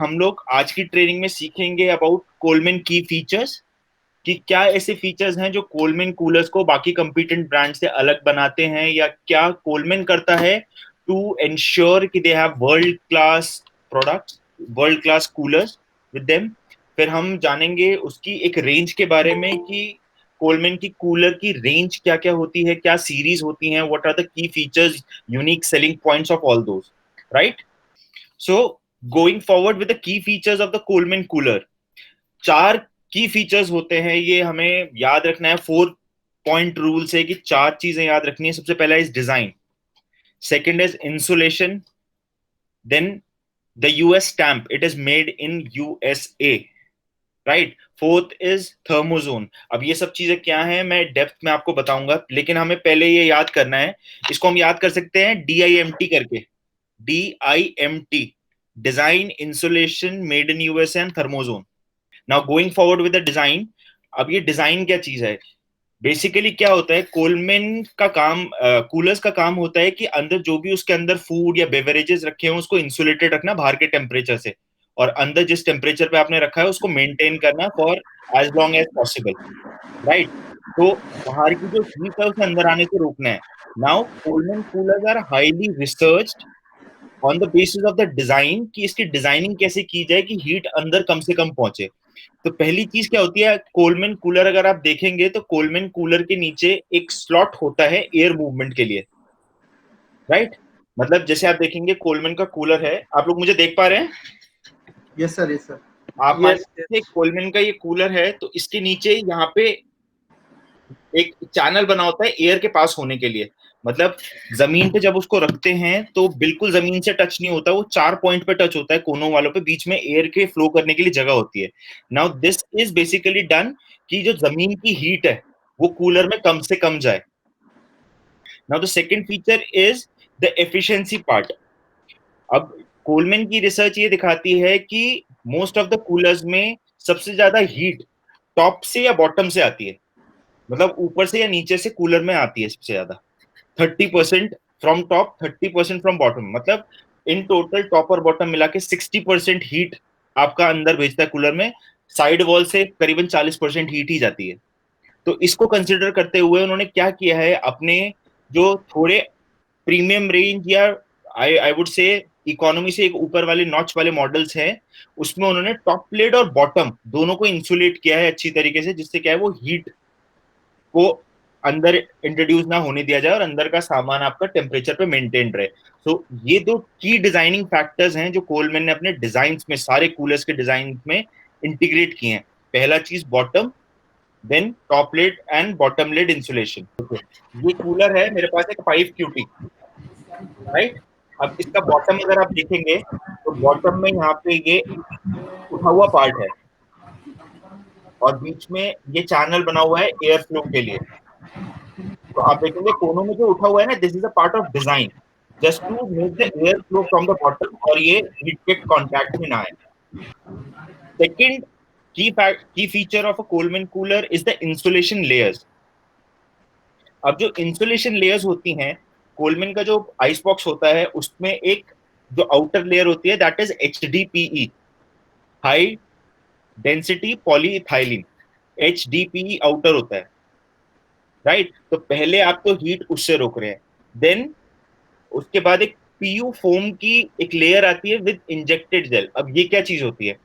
हम लोग आज की ट्रेनिंग में सीखेंगे अबाउट कोलमैन की फीचर्स, कि क्या ऐसे फीचर्स हैं जो कोलमैन कूलर्स को बाकी कंपीटेंट ब्रांड से अलग बनाते हैं, या क्या कोलमैन करता है टू एंश्योर कि they have world class products, world class coolers with them. फिर हम जानेंगे उसकी एक रेंज के बारे में कि कोलमैन की कूलर की रेंज क्या क्या होती है, क्या सीरीज होती हैं, what are the key features, unique selling points of all those, right. So going forward with the key features of the Coleman cooler, चार की फीचर्स होते हैं, ये हमें याद रखना है। 4 पॉइंट रूल से कि चार चीजें याद रखनी है। सबसे पहला is design, second is insulation, then the US stamp, it is made in USA, right. Fourth is Thermozone. अब ये सब चीजें क्या हैं मैं डेप्थ में आपको बताऊंगा, लेकिन हमें पहले ये याद करना है। इसको हम याद कर सकते हैं DIMT करके, DIMT, design, insulation, made in USA and Thermozone. Now going forward with the design. अब ये डिजाइन क्या चीज है? बेसिकली क्या होता है, कोलमैन का काम, कूलर्स का काम होता है कि अंदर जो भी उसके अंदर फूड या बेवरेजेस रखे हैं उसको इंसुलेटेड रखना बाहर के टेम्परेचर से, और अंदर जिस टेम्परेचर पे आपने रखा है उसको मेंटेन करना for as long as possible, right. तो बाहर की जो हीट है उसे अंदर आने से रोकना है। Now Coleman coolers are highly researched on the basis of the design, कि इसकी डिजाइनिंग कैसे की जाए कि हीट अंदर कम से कम पहुंचे। तो पहली चीज क्या होती है, कोलमैन कूलर अगर आप देखेंगे तो कोलमैन कूलर के नीचे एक स्लॉट होता है एयर मूवमेंट के लिए, राइट। मतलब जैसे आप देखेंगे कोलमैन का कूलर है, आप लोग मुझे देख पा रहे हैं? Yes sir, yes sir. आप मान यस लीजिए कोलमैन का ये कूलर है, तो इसके नीचे यहाँ पे एक चैनल बना होता है एयर के पास होने के लिए। मतलब जमीन पे जब उसको रखते हैं तो बिल्कुल जमीन से टच नहीं होता, वो 4 पॉइंट पे टच होता है, कोनों वालों पे, बीच में एयर के फ्लो करने के लिए जगह होती है। Now this is basically done कि जो जमीन की हीट है वो कूलर में कम से कम जाए। Now the second feature is the efficiency part. अब कोलमैन की रिसर्च ये दिखाती है कि मोस्ट ऑफ द कूलर्स में सबसे ज्यादा हीट टॉप से या बॉटम से आती है, मतलब ऊपर से या नीचे से कूलर में आती है सबसे ज्यादा। 30% फ्रॉम टॉप, 30% फ्रॉम बॉटम, मतलब इन टोटल टॉप और बॉटम मिला के 60% हीट आपका अंदर भेजता है कूलर में। साइड वॉल से करीबन 40% हीट ही जाती है। तो इसको कंसिडर करते हुए उन्होंने क्या किया है, अपने जो थोड़े प्रीमियम रेंज या आई आई वुड से इकोनॉमी से एक ऊपर वाले नॉच वाले मॉडल्स हैं, उसमें उन्होंने टॉप प्लेट और बॉटम दोनों को इंसुलेट किया है अच्छी तरीके से, जिससे क्या है वो हीट को अंदर इंट्रोड्यूस ना होने दिया जाए और अंदर का सामान आपका टेम्परेचर पे मेंटेन रहे। सो ये दो की डिजाइनिंग फैक्टर्स हैं जो कोलमैन ने अपने डिजाइन में, सारे कूलर्स के डिजाइन में इंटीग्रेट किए हैं। पहला चीज bottom, then top lid and bottom lid insulation. ये कूलर है मेरे पास एक 5QT, राइट। अब इसका बॉटम अगर आप देखेंगे तो बॉटम में यहाँ पे ये उठा हुआ पार्ट है, और बीच में ये चैनल बना हुआ है एयर फ्लो के लिए। तो आप देखेंगे कोनों में जो उठा हुआ है ना, this is a part of design, just to make the air flow from the bottom और ये हीट के कॉन्टैक्ट में ना आए। Second key feature of a Coleman cooler is the insulation layers. अब जो इंसुलेशन लेयर्स होती हैं, कोलमैन का जो आइस बॉक्स होता है उसमें एक जो आउटर लेयर होती है that is HDPE, high density polyethylene. HDPE outer होता है, राइट। तो पहले आप तो हीट उससे रोक रहे हैं, देन उसके बाद एक PU फोम की एक लेयर आती है विद इंजेक्टेड जेल। अब ये क्या चीज होती है?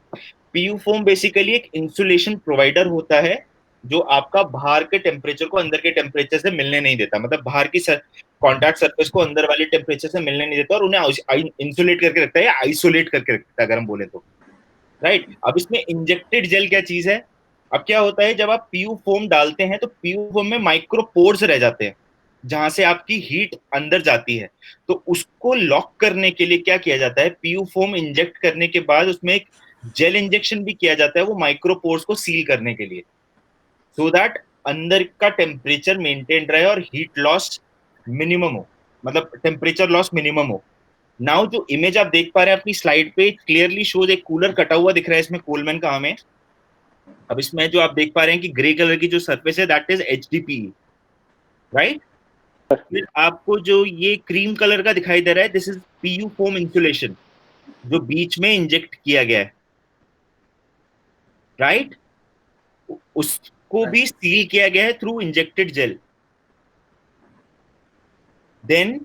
PU फोम बेसिकली एक इंसुलेशन प्रोवाइडर होता है जो आपका बाहर के टेम्परेचर को अंदर के टेम्परेचर से मिलने नहीं देता, मतलब बाहर की कॉन्टैक्ट सरफेस को अंदर वाले टेम्परेचर से मिलने नहीं देता और उन्हें इंसुलेट करके रखता है या आइसोलेट करके रखता है अगर हम बोले तो, राइट। अब इसमें इंजेक्टेड जेल क्या चीज है? अब क्या होता है जब आप PU फोम डालते हैं तो PU फोम में माइक्रोपोर्स रह जाते हैं जहां से आपकी हीट अंदर जाती है। तो उसको लॉक करने के लिए क्या किया जाता है, PU फोम इंजेक्ट करने के बाद उसमें एक जेल इंजेक्शन भी किया जाता है वो माइक्रोपोर्स को सील करने के लिए, सो दैट अंदर का टेम्परेचर मेंटेन रहे और हीट लॉस मिनिमम हो, मतलब टेम्परेचर लॉस मिनिमम हो। नाउ जो इमेज आप देख पा रहे हैं अपनी स्लाइड पे क्लियरली शोज, एक कूलर कटा हुआ दिख रहा है इसमें कोलमैन का हमें। अब इसमें जो आप देख पा रहे हैं कि ग्रे कलर की जो सरफेस है दैट इज HDPE, राइट। फिर आपको जो ये क्रीम कलर का दिखाई दे रहा है this is PU foam insulation. जो बीच में इंजेक्ट किया गया है, राइट, उसको right. भी सील किया गया है through injected gel. Then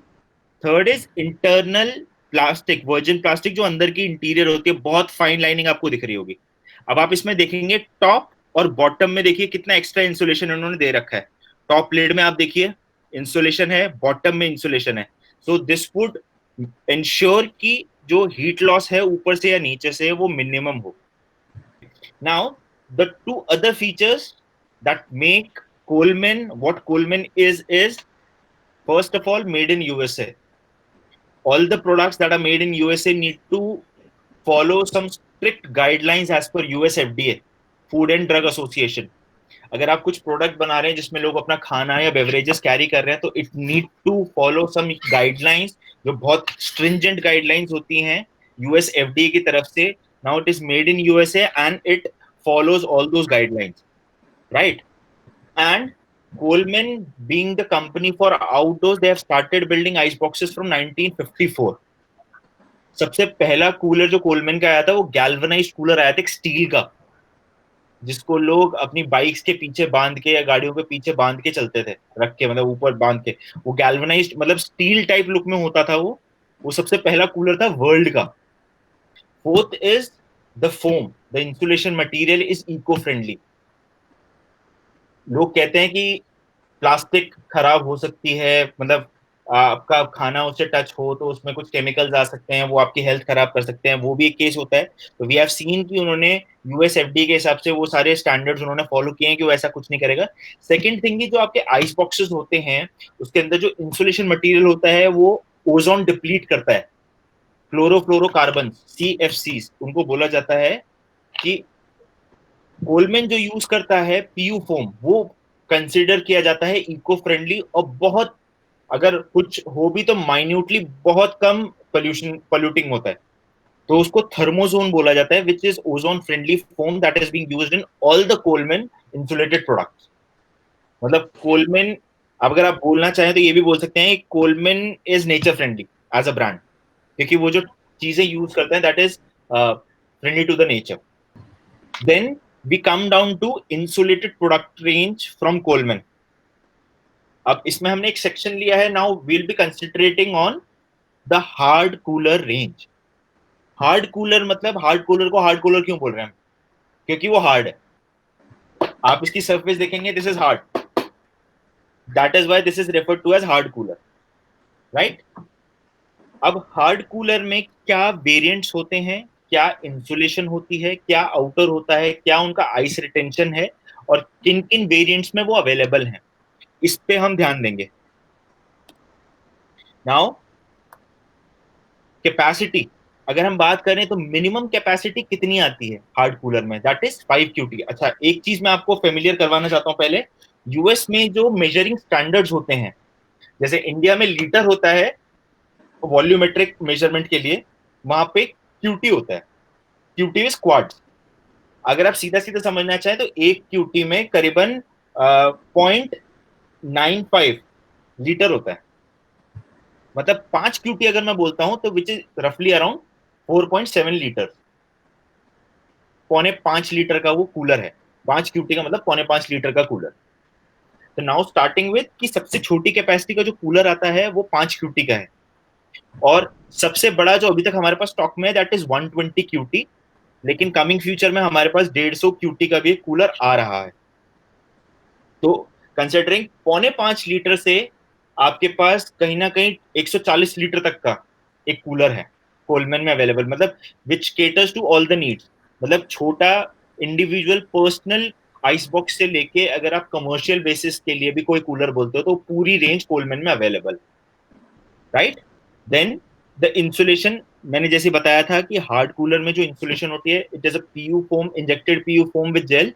third is internal plastic, virgin plastic, जो अंदर की इंटीरियर होती है, बहुत फाइन लाइनिंग आपको दिख रही होगी। अब आप इसमें देखेंगे टॉप और बॉटम में देखिए कितना एक्स्ट्रा इंसुलेशन उन्होंने दे रखा है। टॉप लेड में आप देखिए इंसुलेशन है, बॉटम में इंसुलेशन है। सो दिस वुड इंश्योर कि जो हीट लॉस है ऊपर से या नीचे से वो मिनिमम हो। Now the two other features that make Coleman what Coleman is first of all made in USA. All the products that are made in USA need to follow some strict guidelines as per US FDA, Food and Drug Association. अगर आप कुछ product बना रहे हैं जिसमें लोग अपना खाना या बेवरेजेस कैरी कर रहे हैं, तो it need to follow some guidelines, जो बहुत स्ट्रिंजेंट गाइडलाइंस होती हैं यूएस एफडीए की तरफ से। Now it is made in USA and it follows all those guidelines, right? And Coleman, being the company for outdoors, they have started building ice boxes from 1954. सबसे पहला cooler जो Coleman का आया था वो गैल्वनाइज्ड कूलर आया था, एक स्टील का, जिसको लोग अपनी बाइक्स के पीछे बांध के या गाड़ियों के पीछे बांध के चलते थे, रख के, मतलब ऊपर बांध के। वो गैल्वनाइज्ड मतलब स्टील टाइप लुक में होता था वो सबसे पहला कूलर था वर्ल्ड का। Fourth is the foam, the insulation material is eco friendly. लोग कहते हैं कि प्लास्टिक खराब हो सकती है, मतलब आपका खाना उससे टच हो तो उसमें कुछ केमिकल्स आ सकते हैं, वो आपकी हेल्थ खराब कर सकते हैं, वो भी एक केस होता है। तो वी हैव सीन कि उन्होंने यूएसएफडी के हिसाब से वो सारे स्टैंडर्ड्स उन्होंने फॉलो किए हैं कि वो ऐसा कुछ नहीं करेगा। सेकंड थिंग, जो आपके आइस बॉक्सेस होते हैं उसके अंदर जो इंसुलेशन मटेरियल होता है वो ओजोन डिप्लीट करता है। क्लोरोफ्लोरोकार्बन, CFCs उनको बोला जाता है। कि कोलमैन जो यूज करता है पीयू फोम, वो कंसिडर किया जाता है इको फ्रेंडली, और बहुत, अगर कुछ हो भी तो माइन्यूटली बहुत कम पोल्यूटिंग होता है। तो उसको थर्मोजोन बोला जाता है, which is ozone friendly foam that is being used in all the Coleman insulated products. मतलब कोलमैन, अगर आप बोलना चाहें तो ये भी बोल सकते हैं Coleman is nature friendly as a brand, क्योंकि वो जो चीजें यूज करते हैं that is friendly to the nature. Then we come down to insulated product range from Coleman. अब इसमें हमने एक सेक्शन लिया है, now we'll be concentrating on the hard cooler range. Hard cooler मतलब, हार्ड कूलर को हार्ड कूलर क्यों बोल रहे हैं? क्योंकि वो हार्ड है। आप इसकी सरफेस देखेंगे, this is hard, that is why this is referred to as hard cooler, right? अब हार्ड कूलर में क्या वेरिएंट्स होते हैं, क्या इंसुलेशन होती है, क्या आउटर होता है, क्या उनका आइस रिटेंशन है, और किन किन वेरिएंट्स में वो अवेलेबल हैं, इस पे हम ध्यान देंगे। नाउ कैपेसिटी, अगर हम बात करें तो मिनिमम कैपेसिटी कितनी आती है हार्ड कूलर में, दैट इज 5 QT। अच्छा, एक चीज मैं आपको फेमिलियर करवाना चाहता हूँ पहले। यूएस में जो मेजरिंग स्टैंडर्ड्स होते हैं, जैसे इंडिया में लीटर होता है वॉल्यूमेट्रिक मेजरमेंट के लिए, वहां पे क्यूटी होता है। QT is quads. अगर आप सीधा सीधा समझना चाहें तो एक क्यूटी में करीबन 0.95 लीटर होता है। मतलब 5 QT अगर मैं बोलता हूं तो विच इज रफली अराउंड 4.7 लीटर। 5.25 लीटर का वो कूलर है। 5 QT का मतलब 5.25 लीटर का कूलर। तो नाउ स्टार्टिंग विद कि सबसे छोटी कैपेसिटी का जो कूलर आता है वो 5 QT का है, और सबसे बड़ा जो अभी तक हमारे पास स्टॉक में है दैट इज 120 QT। लेकिन कमिंग फ्यूचर में हमारे पास 150 QT का भी एक कूलर आ रहा है। तो कंसिडरिंग 4.25 लीटर से आपके पास कहीं ना कहीं 140 लीटर तक का एक कूलर है कोलमैन में अवेलेबल, मतलब which caters to all the needs. मतलब छोटा इंडिविजुअल पर्सनल आइस बॉक्स से लेके अगर आप कमर्शियल बेसिस के लिए भी कोई कूलर बोलते हो तो पूरी रेंज कोलमैन में available, right? Then the insulation, मैंने जैसे बताया था कि हार्ड कूलर में जो इंसुलेशन होती है it is a PU foam, injected PU foam with gel,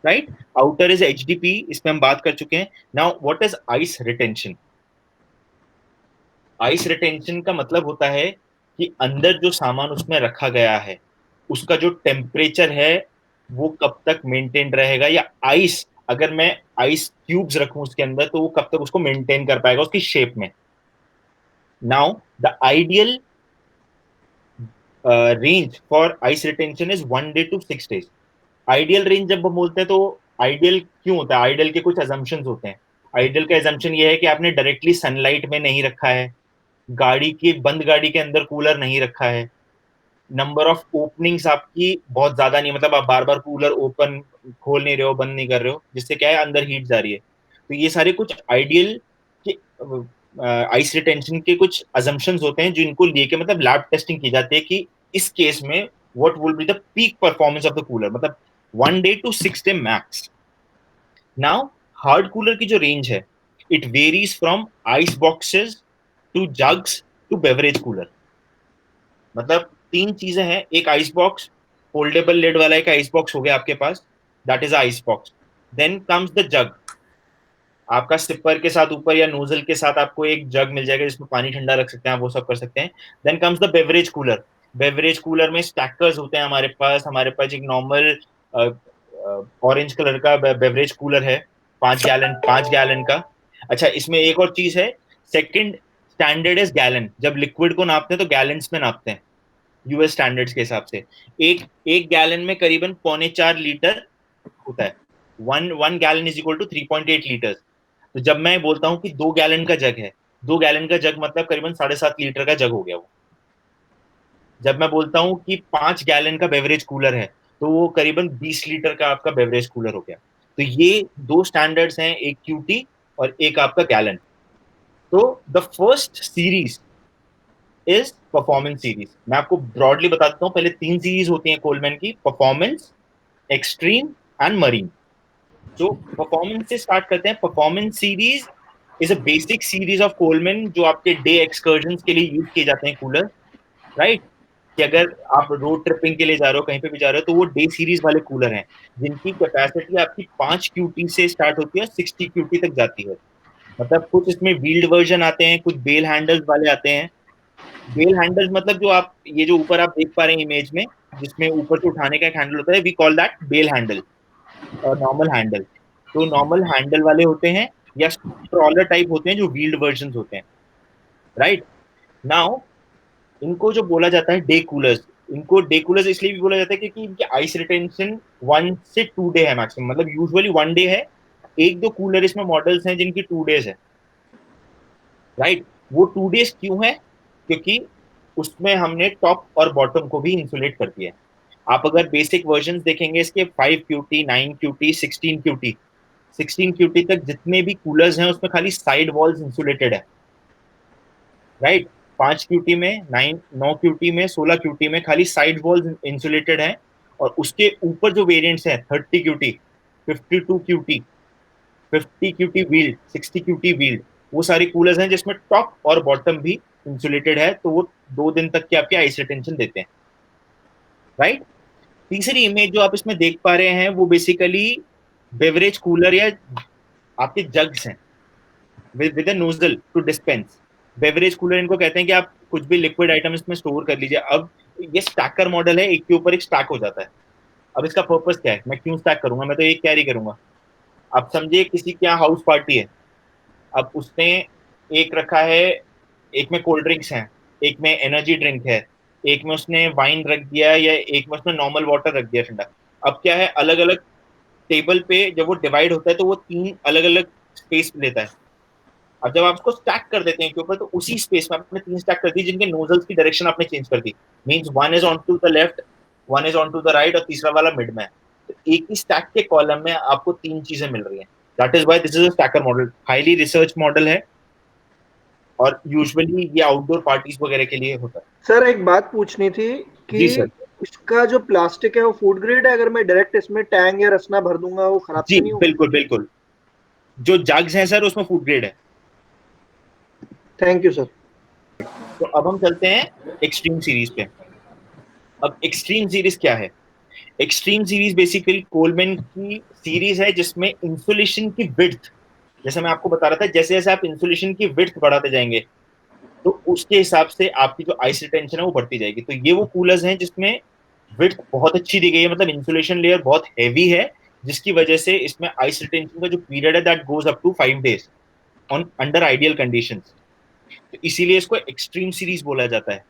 right? Outer is HDP, इस पे हम बात कर चुके हैं। Now what is ice retention? Ice retention का मतलब होता है कि अंदर जो सामान उसमें रखा गया है उसका जो टेम्परेचर है वो कब तक मेंटेन रहेगा, या आइस, अगर मैं आइस क्यूब्स रखूं उसके अंदर तो वो कब तक उसको मेंटेन कर पाएगा उसकी शेप में। Now the ideal range for ice retention is 1 day to 6 days। Ideal range जब हम बोलते हैं तो आइडियल क्यों होता है, आइडियल के कुछ अजम्पशंस होते हैं। आइडियल का एजम्पशन ये है कि आपने डायरेक्टली सनलाइट में नहीं रखा है, बंद गाड़ी के अंदर कूलर नहीं रखा है, नंबर ऑफ ओपनिंग्स आपकी बहुत ज्यादा नहीं, मतलब आप बार बार कूलर ओपन खोल नहीं रहे हो, बंद नहीं कर रहे हो, जिससे क्या है अंदर हीट जा रही है। तो ये सारे कुछ आइडियल के आइस रिटेंशन के कुछ अजम्पशंस होते हैं जिनको लेके मतलब लैब टेस्टिंग की जाती है कि इस केस में what will be the peak performance of the cooler, मतलब 1 day to 6 day max. Now hard cooler की जो रेंज है, it varies from ice boxes to jugs to beverage cooler. मतलब तीन चीजें हैं, एक आइस बॉक्स, फोल्डेबल लिड वाला एक आइस बॉक्स हो गया आपके पास, that is ice box. Then comes the jug, आपका सिपर के साथ ऊपर या नोजल के साथ आपको एक जग मिल जाएगा जिसमें पानी ठंडा रख सकते हैं आप, वो सब कर सकते हैं। Then comes the beverage cooler. Beverage cooler में स्टैकर्स होते हैं हमारे पास एक नॉर्मल ऑरेंज कलर का बेवरेज कूलर है, 5 गैलन का। अच्छा, इसमें एक और चीज है, सेकंड स्टैंडर्ड इज गैलन। जब लिक्विड को नापते हैं तो गैलन्स में नापते हैं यूएस स्टैंडर्ड्स के हिसाब से। एक एक गैलन में करीबन 4.25 लीटर होता है। One gallon is equal to 3.8 litre. तो जब मैं बोलता हूँ कि 2 गैलन का जग है, 2 गैलन का जग मतलब करीबन 7.5 लीटर का जग हो गया वो। जब मैं बोलता हूँ कि 5 गैलन का बेवरेज कूलर है, तो वो करीबन 20 लीटर का आपका बेवरेज कूलर हो गया। तो ये दो स्टैंडर्ड्स हैं, एक क्यूटी और एक आपका गैलन। तो the first series is performance series. मैं आपको ब्रॉडली बता देता हूँ, पहले 3 सीरीज होती हैं कोलमैन की, परफॉर्मेंस, एक्सट्रीम एंड मरीन। जो परफॉर्मेंस से स्टार्ट करते हैं, performance series is a basic series of Coleman जो आपके डे एक्सकर्जन के लिए यूज किए जाते हैं कूलर, राइट। कि अगर आप रोड ट्रिपिंग के लिए जा रहे हो, कहीं पे भी जा रहे हो, तो वो डे सीरीज वाले कूलर हैं जिनकी कैपेसिटी आपकी 5 क्यूटी से स्टार्ट होती है और 60 क्यूटी तक जाती है। मतलब कुछ इसमें व्हील्ड वर्जन आते हैं, कुछ बेल हैंडल्स वाले आते हैं। बेल हैंडल्स मतलब जो आप ये जो ऊपर आप देख पा रहे हैं इमेज में, जिसमें ऊपर से उठाने का एक हैंडल होता है, we call that bail handle और नॉर्मल हैंडल। तो नॉर्मल हैंडल वाले होते हैं या स्ट्रॉलर टाइप होते हैं जो व्हील्ड वर्जन होते हैं, राइट। नाउ इनको जो बोला जाता है डे कूलर्स, इनको डे कूलर्स इसलिए भी बोला जाता है क्योंकि इनके आइस रिटेंशन 1 से 2 डे है मैक्सिमम, मतलब यूजुअली 1 डे है। एक दो कूलर इसमें मॉडल्स हैं जिनकी 2 डेज है, राइट। वो 2 डेज क्यों है, क्योंकि उसमें हमने टॉप और बॉटम को भी इंसुलेट कर दिया है। आप अगर बेसिक वर्जन देखेंगे इसके, 5 क्यूटी, 9 क्यूटी, 16 क्यूटी, 16 क्यूटी तक जितने भी कूलर्स हैं उसमें खाली साइड वॉल्स इंसुलेटेड है, राइट। 5 क्यूटी में, 9 क्यूटी में, 16 क्यूटी में खाली साइड वॉल्स इंसुलेटेड है। और उसके ऊपर जो वेरिएंट्स हैं, 30 QT, 52 QT, 50 QT wheeled, 60 QT wheeled, वो सारी कूलर्स हैं जिसमें टॉप और बॉटम भी इंसुलेटेड है, तो वो 2 दिन तक की आपकी आइस रिटेंशन देते हैं, राइट। तीसरी इमेज जो आप इसमें देख पा रहे हैं वो बेसिकली बेवरेज कूलर या आपके जग्स हैं with a nozzle to dispense. Beverage cooler इनको कहते हैं कि आप कुछ भी लिक्विड आइटम इसमें स्टोर कर लीजिए। अब ये स्टैकर मॉडल है, एक के ऊपर एक स्टैक हो जाता है। अब इसका पर्पस क्या है, मैं क्यों स्टैक करूंगा, मैं तो एक कैरी करूंगा। आप समझिए किसी के यहाँ हाउस पार्टी है, अब उसने एक रखा है, एक में कोल्ड ड्रिंक्स हैं, एक में एनर्जी ड्रिंक है, एक में उसने वाइन रख दिया या एक में उसने नॉर्मल वाटर रख दिया ठंडा। अब क्या है, अलग अलग टेबल पे जब वो डिवाइड होता है तो वो 3 अलग अलग स्पेस लेता है। अब जब आप उसको स्टैक कर देते हैं के ऊपर, तो उसी स्पेस में आपने 3 स्टैक कर दी जिनके नोजल्स की डायरेक्शन आपने चेंज कर दी। Means one is on to the left, one is on to the right और तीसरा वाला मिड में है। तो एक ही स्टैक के कॉलम में आपको 3 चीजें मिल रही हैं। That is why this is a stacker model, highly research model है और यूजुअली ये आउटडोर पार्टीज वगैरह के लिए होता है। सर एक बात पूछनी थी कि जी सर। इसका जो प्लास्टिक है वो फूड ग्रेड है? अगर मैं डायरेक्ट इसमें टैंग या रसना भर दूंगा वो खराब जी तो नहीं होगा? बिल्कुल बिल्कुल, जो जग्स हैं सर उसमें फूड ग्रेड है। Thank you sir. तो अब हम चलते हैं एक्सट्रीम सीरीज पे। अब एक्सट्रीम सीरीज क्या है, एक्सट्रीम सीरीज बेसिकली कोलमैन की सीरीज है जिसमें इंसुलेशन की विड्थ, जैसे मैं आपको बता रहा था, जैसे जैसे आप इंसुलेशन की विड्थ बढ़ाते जाएंगे तो उसके हिसाब से आपकी जो आइस रिटेंशन है वो बढ़ती जाएगी। तो ये वो कूलर्स हैं जिसमें विड्थ बहुत अच्छी दी गई है, मतलब इंसुलेशन लेयर बहुत हैवी है, जिसकी वजह से इसमें आइस रिटेंशन का जो पीरियड है that goes up to 5 days on under ideal conditions. तो इसीलिए इसको एक्सट्रीम सीरीज बोला जाता है।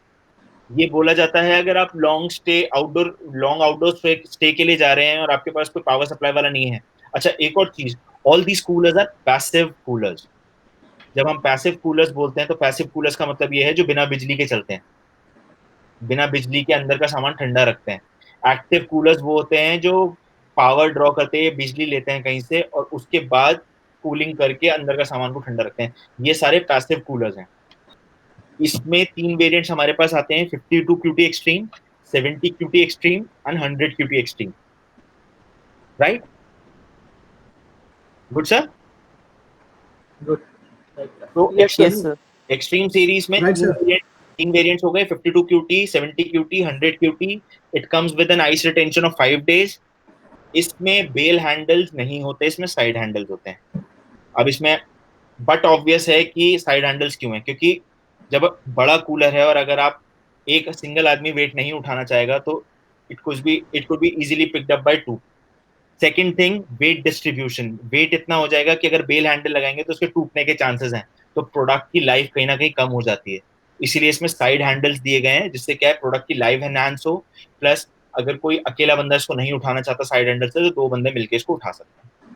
ये बोला जाता है अगर आप लॉन्ग आउटडोर स्टे के लिए जा रहे हैं और आपके पास कोई पावर सप्लाई वाला नहीं है। अच्छा, एक और चीज, all these coolers are passive coolers. जब हम पैसिव कूलर्स बोलते हैं तो पैसिव कूलर्स का मतलब ये है जो बिना बिजली के चलते हैं, बिना बिजली के अंदर का सामान ठंडा रखते हैं। एक्टिव कूलर्स वो होते हैं जो पावर ड्रॉ करते हैं, बिजली लेते हैं कहीं से और उसके बाद कूलिंग करके अंदर का सामान को ठंडा रखते हैं। ये सारे पैसिव कूलर्स हैं। इसमें तीन वेरिएंट्स हमारे पास आते हैं, 52 QT extreme, 70 QT extreme and 100 QT extreme. Right, good sir. Good. तो yes sir. Yes sir. Extreme series में Right, sir. तीन वेरिएंट्स हो गए, 52 QT, 70 QT, 100 QT। It comes with an ice retention of 5 days। इसमें bail handles नहीं होते, इसमें side handles होते हैं। अब इसमें बट ऑब्वियस है कि साइड हैंडल्स क्यों है, क्योंकि जब बड़ा कूलर है और अगर आप एक सिंगल आदमी वेट नहीं उठाना चाहेगा तो it could be easily picked up by two. Second thing, weight distribution. Weight इतना हो जाएगा कि अगर बेल हैंडल लगाएंगे तो उसके टूटने के चांसेस हैं, तो प्रोडक्ट की लाइफ कहीं ना कहीं कम हो जाती है। इसीलिए इसमें साइड हैंडल्स दिए गए हैं, जिससे क्या है, प्रोडक्ट की लाइफ एनहांस हो, प्लस अगर कोई अकेला बंदा इसको नहीं उठाना चाहता साइड हैंडल से, तो दो बंदे मिलकर इसको उठा सकते हैं।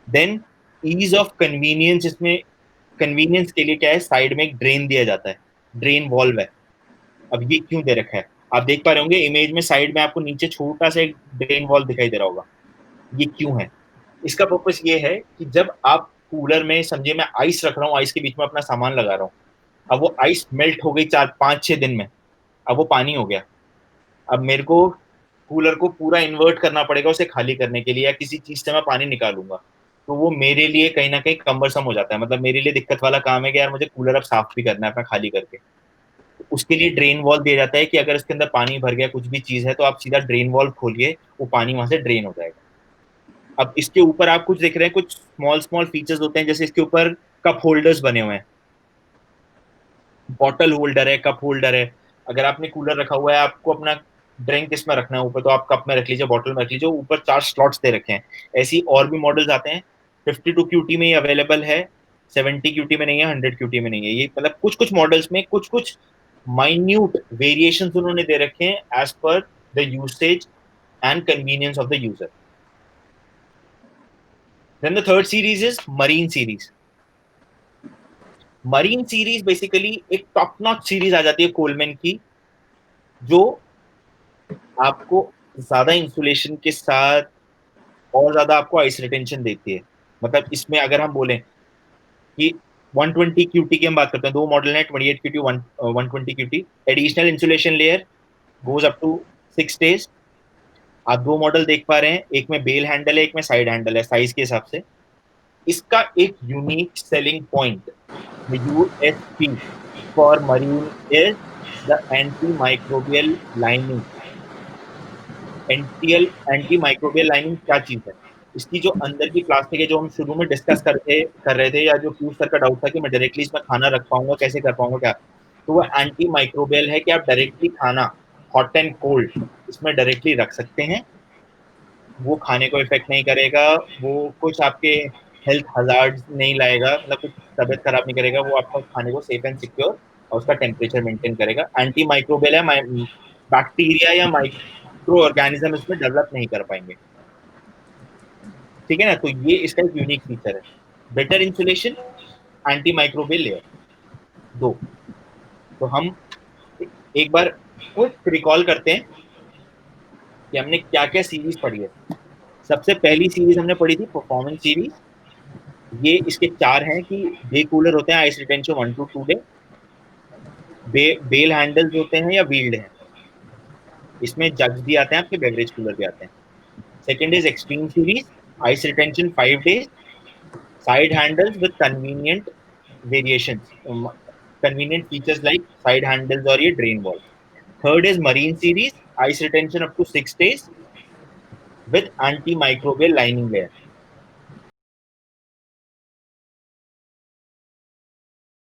देन ईज ऑफ कन्वीनियंस, इसमें कन्वीनियंस के लिए क्या है, साइड में एक ड्रेन दिया जाता है, ड्रेन वॉल्व है। अब ये क्यों दे रखा है, आप देख पा रहे होंगे इमेज में, साइड में आपको नीचे छोटा सा एक ड्रेन वॉल्व दिखाई दे रहा होगा। ये क्यों है, इसका पर्पस ये है कि जब आप कूलर में, समझिए मैं आइस रख रहा हूँ, आइस के बीच में अपना सामान लगा रहा हूँ, अब वो आइस मेल्ट हो गई 4-5-6 दिन में, अब वो पानी हो गया। अब मेरे को कूलर को पूरा इन्वर्ट करना पड़ेगा उसे खाली करने के लिए, या किसी चीज से मैं पानी निकालूंगा, तो वो मेरे लिए कहीं ना कहीं कम्बरसम हो जाता है। मतलब मेरे लिए दिक्कत वाला काम है कि यार मुझे कूलर अब साफ भी करना है अपना खाली करके। तो उसके लिए ड्रेन वॉल दिया जाता है कि अगर इसके अंदर पानी भर गया, कुछ भी चीज है, तो आप सीधा ड्रेन वॉल खोलिए, वो पानी वहां से ड्रेन हो जाएगा। अब इसके ऊपर आप कुछ देख रहे हैं, कुछ स्मॉल स्मॉल फीचर्स होते हैं, जैसे इसके ऊपर कप होल्डर्स बने हुए हैं, बॉटल होल्डर है, कप होल्डर है। अगर आपने कूलर रखा हुआ है, आपको अपना ड्रिंक इसमें रखना है ऊपर, तो आप कप में रख लीजिए, बॉटल में रख लीजिए, ऊपर 4 स्लॉट्स दे रखे हैं। ऐसी और भी मॉडल्स आते हैं। 52 QT में ये अवेलेबल है, 70 QT में नहीं है, 100 QT में नहीं है। ये मतलब कुछ कुछ मॉडल्स में कुछ कुछ माइन्यूट वेरिएशन उन्होंने दे रखे हैं एज पर the usage and convenience of the user. Then the third series is Marine series. Marine series basically एक टॉप नॉच सीरीज आ जाती है कोलमैन की, जो आपको ज्यादा इंसुलेशन के साथ और ज्यादा आपको आइस रिटेंशन देती है। मतलब इसमें अगर हम बोलें कि 120 QT की हम बात करते हैं, दो मॉडल है, 28 QT, 120 QT। Additional insulation layer goes up to 6 days। आप दो मॉडल देख पा रहे हैं, एक में बेल हैंडल है, एक में साइड हैंडल है, साइज के हिसाब से। इसका एक unique selling point, USP for marine is the anti microbial lining. Anti microbial lining क्या चीज है, इसकी जो अंदर की प्लास्टिक है, जो हम शुरू में डिस्कस कर रहे थे, या जो पीयूष सर का डाउट था कि मैं डायरेक्टली इसमें खाना रख पाऊंगा, कैसे कर पाऊंगा क्या, तो वो एंटी माइक्रोबियल है कि आप डायरेक्टली खाना, हॉट एंड कोल्ड, इसमें डायरेक्टली रख सकते हैं। वो खाने को इफेक्ट नहीं करेगा, वो कुछ आपके हेल्थ हजार्ड नहीं लाएगा, मतलब कुछ तबियत खराब नहीं करेगा, वो आपका खाने को सेफ एंड सिक्योर और उसका टेम्परेचर मेंटेन करेगा। एंटी माइक्रोबियल है, बैक्टीरिया या माइक्रो ऑर्गेनिज्म इसमें डेवलप नहीं कर पाएंगे। ठीक है ना, तो ये इसका एक यूनिक फीचर है, better insulation, anti microbial layer, दो। तो हम एक बार क्विक रिकॉल करते हैं कि हमने क्या क्या सीरीज पढ़ी है। सबसे पहली सीरीज हमने पढ़ी थी परफॉर्मेंस सीरीज। ये इसके चार हैं कि डे कूलर होते हैं, ice retention 1 to 2 day, bail handles होते हैं या व्हील्ड हैं, इसमें जग्स भी आते हैं, आपके बेवरेज कूलर भी आते हैं। Second is extreme series, ice retention 5 days, side handles with convenient variations, convenient features like side handles और ये drain wall. Third is marine series, ice retention up to 6 days with anti microbial lining layer.